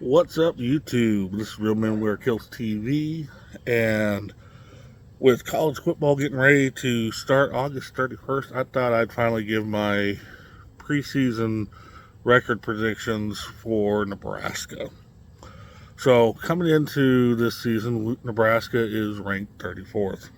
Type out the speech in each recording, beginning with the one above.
What's up, YouTube? This is Real Men Wear Kills TV, and with college football getting ready to start August 31st, I thought I'd finally give my preseason record predictions for Nebraska. So, coming into this season, Nebraska is ranked 34th.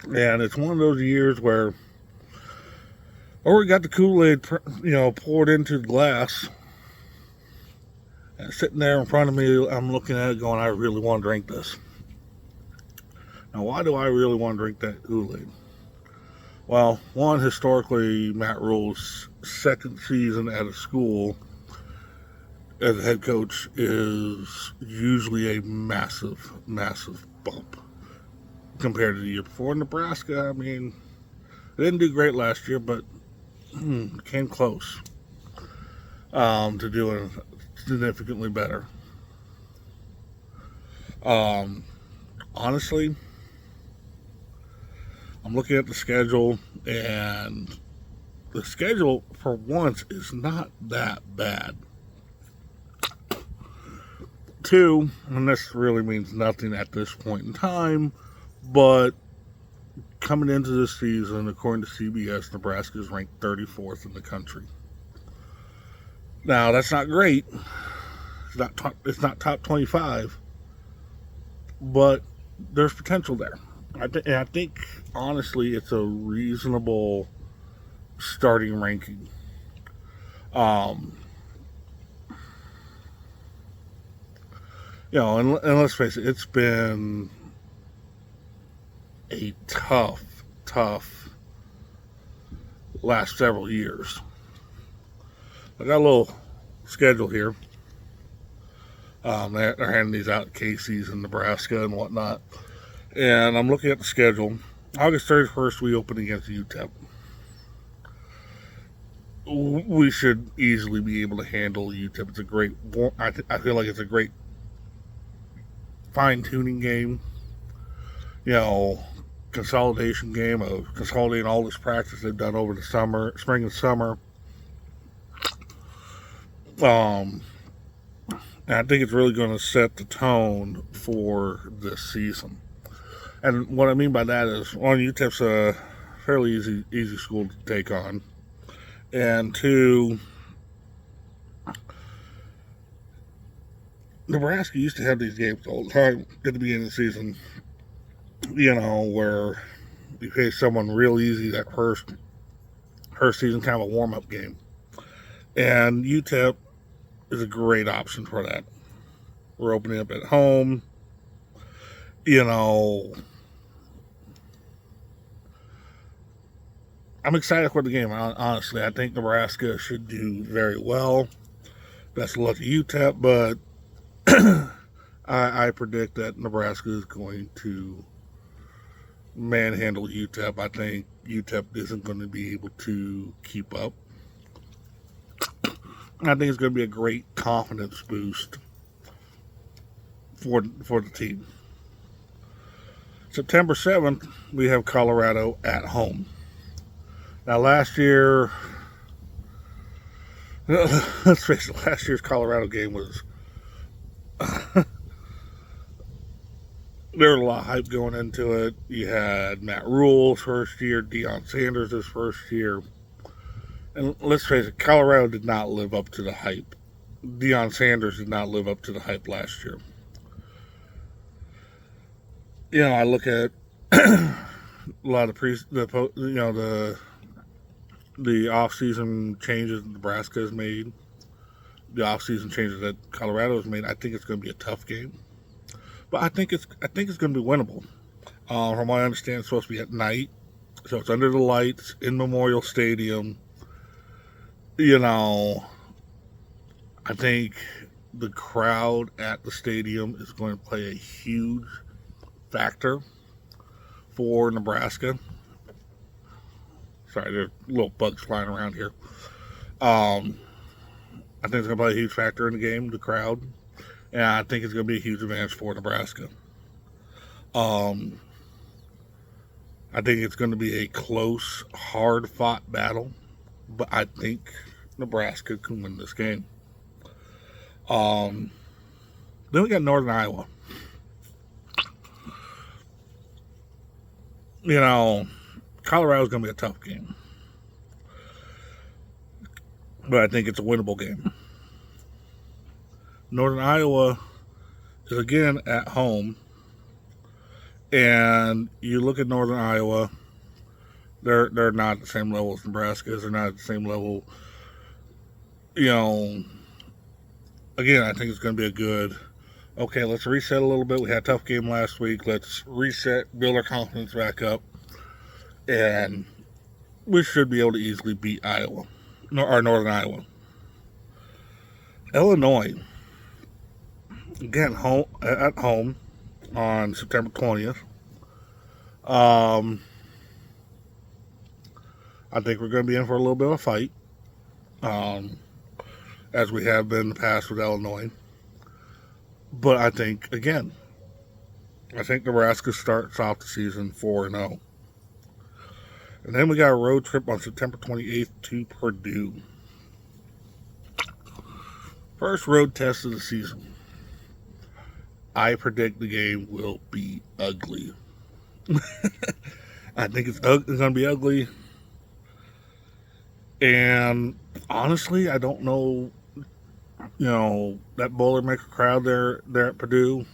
And it's one of those years where, we got the Kool-Aid, poured into the glass. And sitting there in front of me, I'm looking at it going, I really want to drink this. Now, why do I really want to drink that Kool-Aid? Well, one, historically, Matt Rule's second season at a school as a head coach is usually a massive, massive bump compared to the year before. Nebraska, they didn't do great last year, but came close to doing significantly better. Honestly, I'm looking at the schedule, and the schedule, for once, is not that bad. Two, and this really means nothing at this point in time, but coming into this season, according to CBS, Nebraska is ranked 34th in the country. Now, that's not great. It's not top 25, but there's potential there. I think, honestly, it's a reasonable starting ranking. And let's face it, it's been a tough last several years. I got a little schedule here. They're handing these out at Casey's in Nebraska and whatnot. And I'm looking at the schedule. August 31st, we open against UTEP. We should easily be able to handle UTEP. It's a great, I feel like it's a great fine-tuning game. Consolidation game of consolidating all this practice they've done over the spring and summer. And I think it's really going to set the tone for this season. And what I mean by that is, one, UTEP's a fairly easy school to take on. And two, Nebraska used to have these games all the time at the beginning of the season, where you face someone real easy that first season, kind of a warm-up game. And UTEP is a great option for that. We're opening up at home. I'm excited for the game, honestly. I think Nebraska should do very well. Best of luck to UTEP, but I predict that Nebraska is going to manhandle UTEP. I think UTEP isn't going to be able to keep up. I think it's going to be a great confidence boost for the team. September 7th, we have Colorado at home. Now, last year, let's face it, last year's Colorado game was, there was a lot of hype going into it. You had Matt Rule's first year, Deion Sanders' first year. And let's face it, Colorado did not live up to the hype. Deion Sanders did not live up to the hype last year. I look at a lot of the off-season changes Nebraska has made, the off-season changes that Colorado has made. I think it's going to be a tough game, but I think it's going to be winnable. From what I understand, it's supposed to be at night, so it's under the lights in Memorial Stadium. I think the crowd at the stadium is going to play a huge factor for Nebraska. Sorry, there's little bugs flying around here. I think it's going to play a huge factor in the game, the crowd. And I think it's going to be a huge advantage for Nebraska. I think it's going to be a close, hard-fought battle. But I think Nebraska can win this game. Then we got Northern Iowa. You know, Colorado's going to be a tough game, but I think it's a winnable game. Northern Iowa is again at home, and you look at Northern Iowa, they're not at the same level as Nebraska. They're not at the same level. You know, again, I think it's going to be a good. Okay, let's reset a little bit. We had a tough game last week. Let's reset, build our confidence back up, and we should be able to easily beat Iowa, or Northern Iowa. Illinois, again, at home on September 20th. I think we're going to be in for a little bit of a fight, as we have been in the past with Illinois. But I think, again, Nebraska starts off the season 4-0. And then we got a road trip on September 28th to Purdue. First road test of the season. I predict the game will be ugly. I think it's going to be ugly. And honestly, I don't know, that Boilermaker crowd there at Purdue.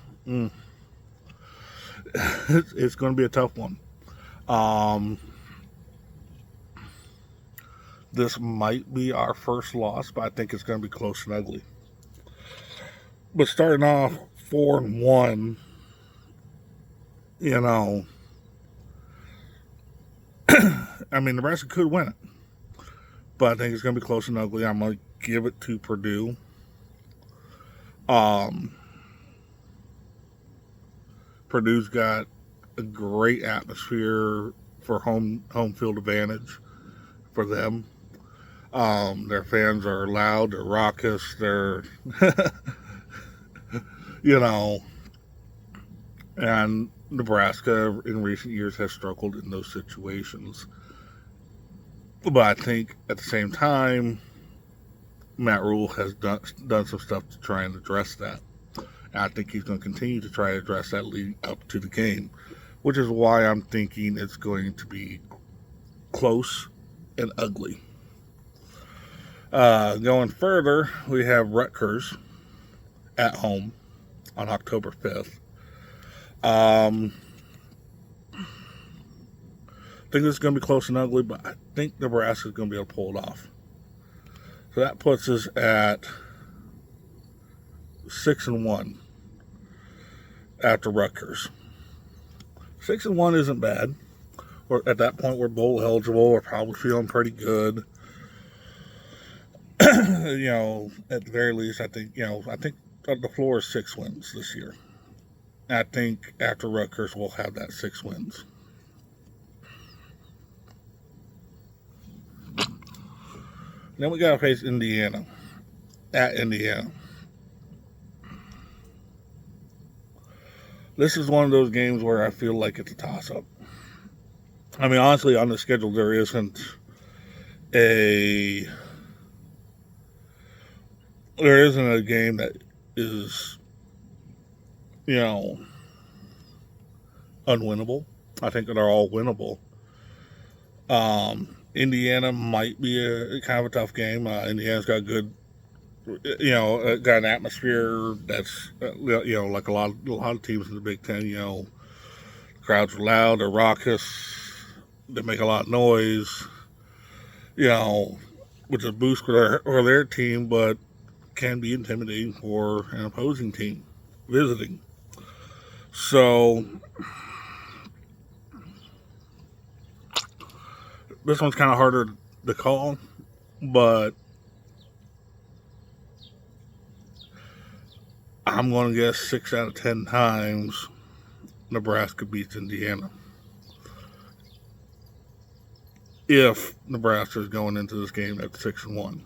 It's going to be a tough one. This might be our first loss, but I think it's going to be close and ugly. But starting off 4-1, Nebraska could win it. But I think it's going to be close and ugly. I'm going to give it to Purdue. Purdue's got a great atmosphere for home field advantage for them. Their fans are loud, they're raucous, they're, and Nebraska in recent years has struggled in those situations. But I think at the same time, Matt Rule has done some stuff to try and address that. And I think he's going to continue to try to address that leading up to the game, which is why I'm thinking it's going to be close and ugly. Going further, we have Rutgers at home on October 5th. I think this is going to be close and ugly, but I think Nebraska is going to be able to pull it off. So that puts us at 6-1 after Rutgers. 6-1 isn't bad. At that point, we're bowl eligible. We're probably feeling pretty good. At the very least, I think the floor is 6 wins this year. I think after Rutgers, we'll have that 6 wins. Then we got to face Indiana. At Indiana. This is one of those games where I feel like it's a toss-up. Honestly, on the schedule, there isn't a game that is, unwinnable. I think that they're all winnable. Indiana might be a kind of a tough game. Indiana's got good, got an atmosphere that's, like a lot of teams in the Big Ten. The crowds are loud, they're raucous, they make a lot of noise. Which is a boost for their team, but can be intimidating for an opposing team visiting. So this one's kind of harder to call, but I'm going to guess 6 out of 10 times Nebraska beats Indiana. If Nebraska is going into this game at 6-1.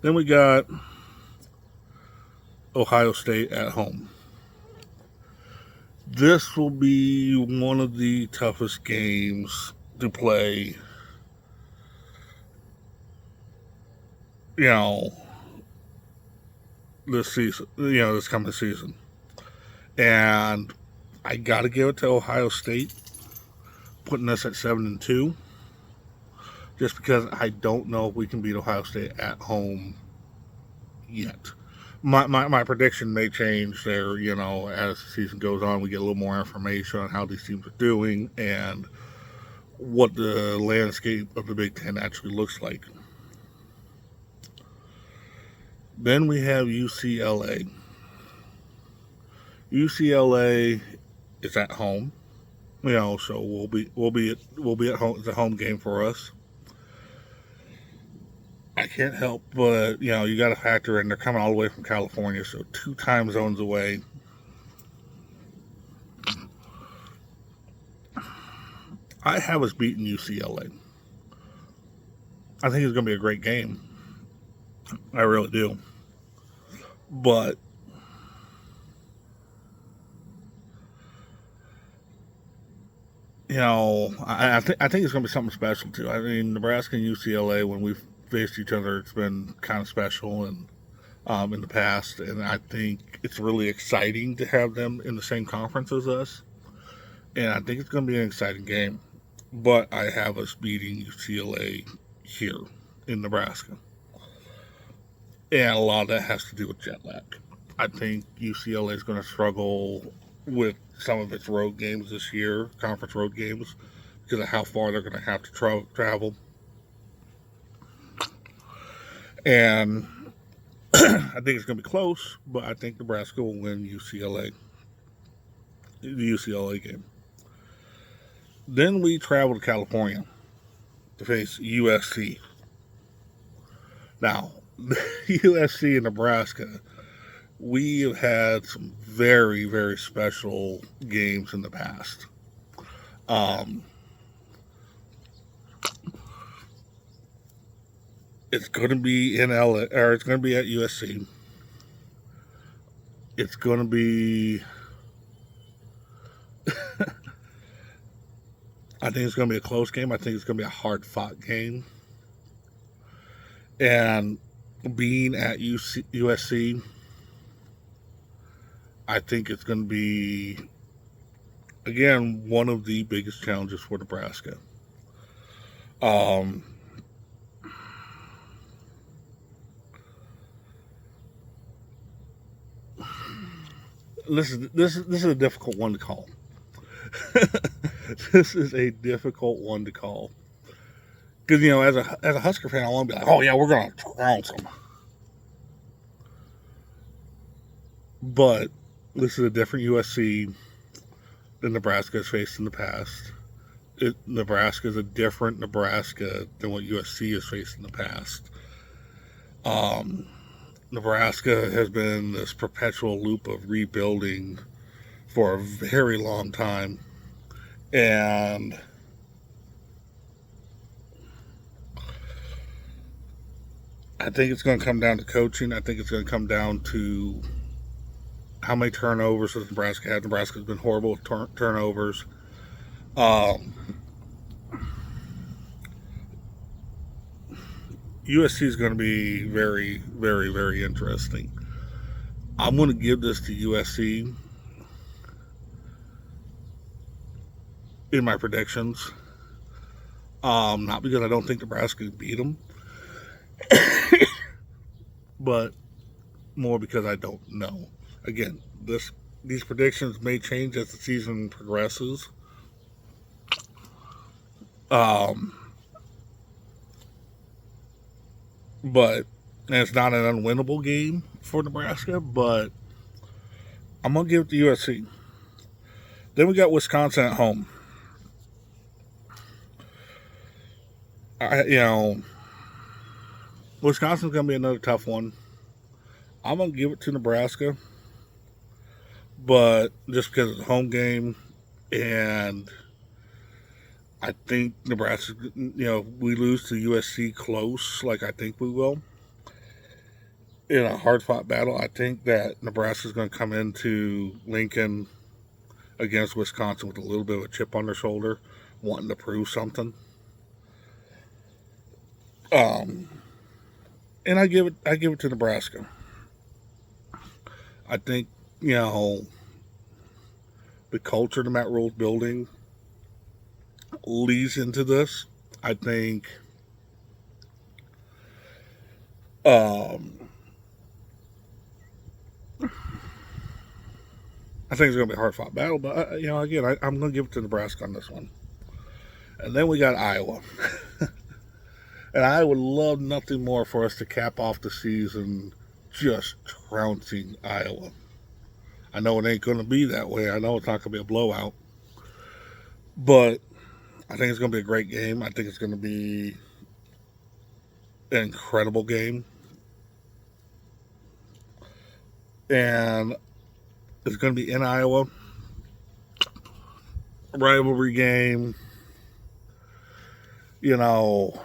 Then we got Ohio State at home. This will be one of the toughest games to play you know, this season, this coming season. And I got to give it to Ohio State, putting us at 7-2, just because I don't know if we can beat Ohio State at home yet. My prediction may change there, as the season goes on. We get a little more information on how these teams are doing and what the landscape of the Big Ten actually looks like. Then we have UCLA. UCLA is at home, so we'll be at home. It's a home game for us. I can't help but, you got to factor in they're coming all the way from California, so 2 time zones away. I have us beating UCLA. I think it's going to be a great game. I really do. But I think it's going to be something special too. I mean, Nebraska and UCLA, when we've faced each other, it's been kind of special and in the past, and I think it's really exciting to have them in the same conference as us. And I think it's going to be an exciting game. But I have us beating UCLA here in Nebraska. And a lot of that has to do with jet lag. I think UCLA is going to struggle with some of its road games this year, conference road games, because of how far they're going to have to travel. And I think it's going to be close, but I think Nebraska will win the UCLA game. Then we travel to California to face USC. Now, USC and Nebraska, we have had some very, very special games in the past. It's going to be in LA, or it's going to be at USC. It's going to be I think it's going to be a close game. I think it's going to be a hard-fought game. And being at USC, I think it's going to be, again, one of the biggest challenges for Nebraska. This is a difficult one to call. This is a difficult one to call. Because, as a Husker fan, I want to be like, oh, yeah, we're going to trounce them. But this is a different USC than Nebraska has faced in the past. Nebraska is a different Nebraska than what USC has faced in the past. Nebraska has been this perpetual loop of rebuilding for a very long time. And I think it's going to come down to coaching. I think it's going to come down to how many turnovers has Nebraska had. Nebraska's been horrible with turnovers. USC is going to be very, very, very interesting. I'm going to give this to USC in my predictions. Not because I don't think Nebraska can beat them, but more because I don't know. Again, these predictions may change as the season progresses. But it's not an unwinnable game for Nebraska, but I'm going to give it to USC. Then we got Wisconsin at home. Wisconsin's going to be another tough one. I'm going to give it to Nebraska, but just because it's a home game, and I think Nebraska, we lose to USC close, like I think we will, in a hard-fought battle. I think that Nebraska's going to come into Lincoln against Wisconsin with a little bit of a chip on their shoulder, wanting to prove something. And I give it to Nebraska. I think, you know, the culture the Matt Rule's building leads into this. I think um, I think it's going to be a hard fought battle, but you know, again, I'm going to give it to Nebraska on this one. And then we got Iowa, and I would love nothing more for us to cap off the season just trouncing Iowa. I know it ain't going to be that way. I know it's not going to be a blowout, but I think it's going to be a great game. I think it's going to be an incredible game, and it's going to be in Iowa. Rivalry game. You know,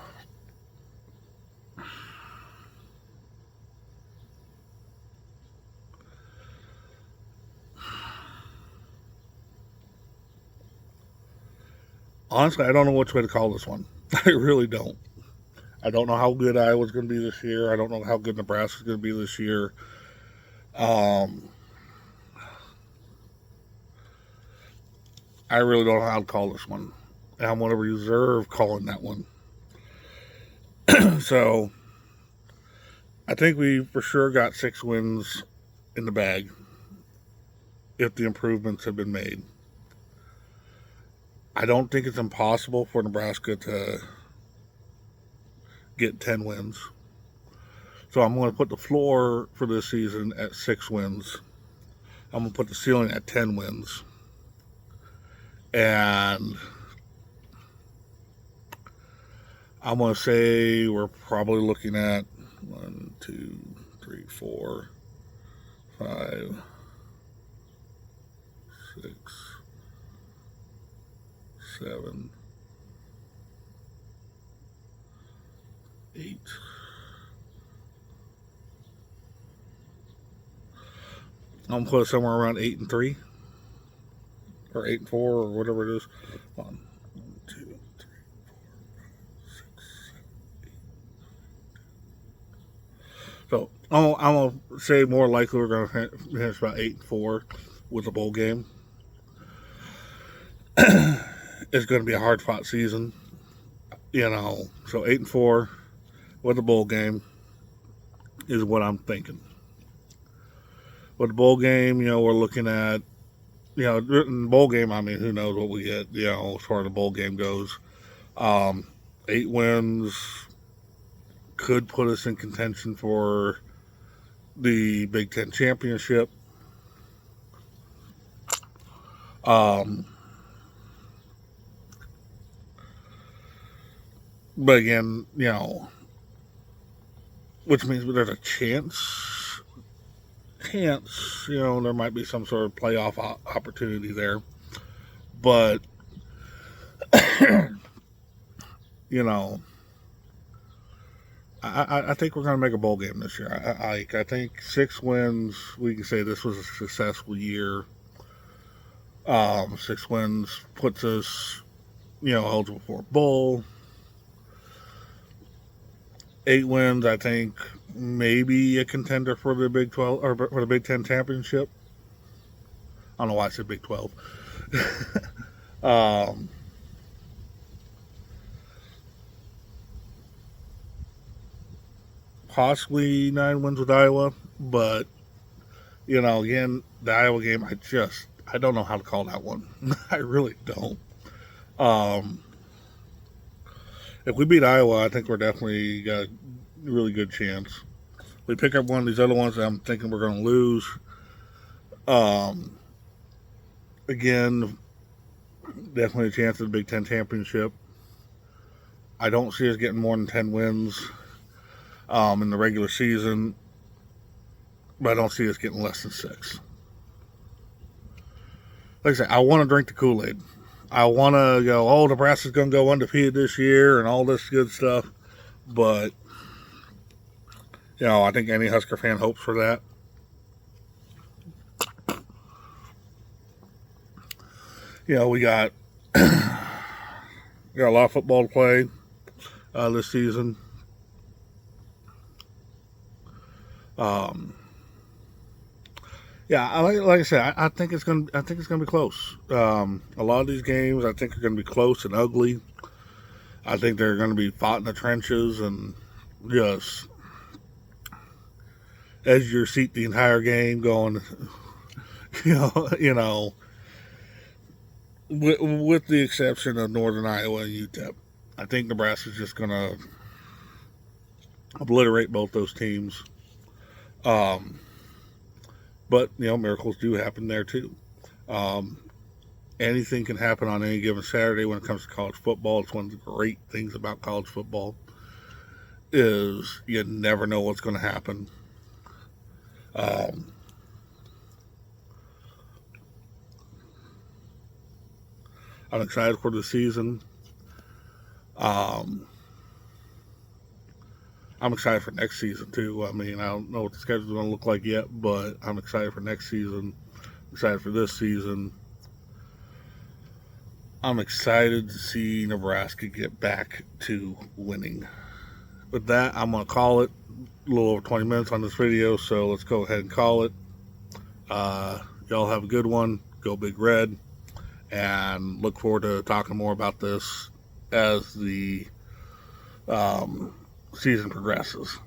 honestly, I don't know which way to call this one. I really don't. I don't know how good Iowa's going to be this year. I don't know how good Nebraska's going to be this year. Um, I really don't know how to call this one. And I'm going to reserve calling that one. So, I think we for sure got 6 wins in the bag if the improvements have been made. I don't think it's impossible for Nebraska to get 10 wins. So I'm going to put the floor for this season at 6 wins. I'm going to put the ceiling at 10 wins. And I'm going to say we're probably looking at 1, 2, 3, 4, 5, 6, 7, 8. I'm going to put it somewhere around 8-3 or 8-4 or whatever it is. 1, 2, 3, 4, 5, 6, 7, 8. So I'm going to say more likely we're going to finish about 8-4 with the bowl game. It's going to be a hard fought season, you know. So 8-4 with the bowl game is what I'm thinking. With the bowl game, you know, we're looking at, you know, in the bowl game, I mean, who knows what we get, you know, as far as the bowl game goes. 8 wins could put us in contention for the Big Ten championship. But again, you know, which means there's a chance, you know, there might be some sort of playoff opportunity there. But, you know, I think we're going to make a bowl game this year. I think 6 wins, we can say this was a successful year. 6 wins puts us, you know, eligible for a bowl. 8 wins, I think, maybe a contender for the Big 12 or for the Big 10 championship. I don't know why I said Big 12. Possibly 9 wins with Iowa, but you know, again, the Iowa game, I don't know how to call that one. I really don't. If we beat Iowa, I think we're definitely got a really good chance. If we pick up one of these other ones that I'm thinking we're going to lose, again, definitely a chance at the Big Ten championship. I don't see us getting more than 10 wins in the regular season, but I don't see us getting less than 6. Like I said, I want to drink the Kool-Aid. I want to go, oh, Nebraska's going to go undefeated this year and all this good stuff. But, you know, I think any Husker fan hopes for that. You know, we got a lot of football to play this season. Um, yeah, like I said, I think it's gonna be close. A lot of these games I think are gonna be close and ugly. I think they're gonna be fought in the trenches and just edge of your seat the entire game, going, you know, with the exception of Northern Iowa and UTEP. I think Nebraska's just gonna obliterate both those teams. Um, but miracles do happen there too. Um, Anything can happen on any given Saturday when it comes to college football. It's one of the great things about college football is you never know what's going to happen. Um, I'm excited for the season. Um, I'm excited for next season too. I mean, I don't know what the schedule's going to look like yet, but I'm excited for next season. Excited for this season. I'm excited to see Nebraska get back to winning. With that, I'm going to call it a little over 20 minutes on this video, so let's go ahead and call it. Y'all have a good one. Go Big Red. And look forward to talking more about this as the season progresses.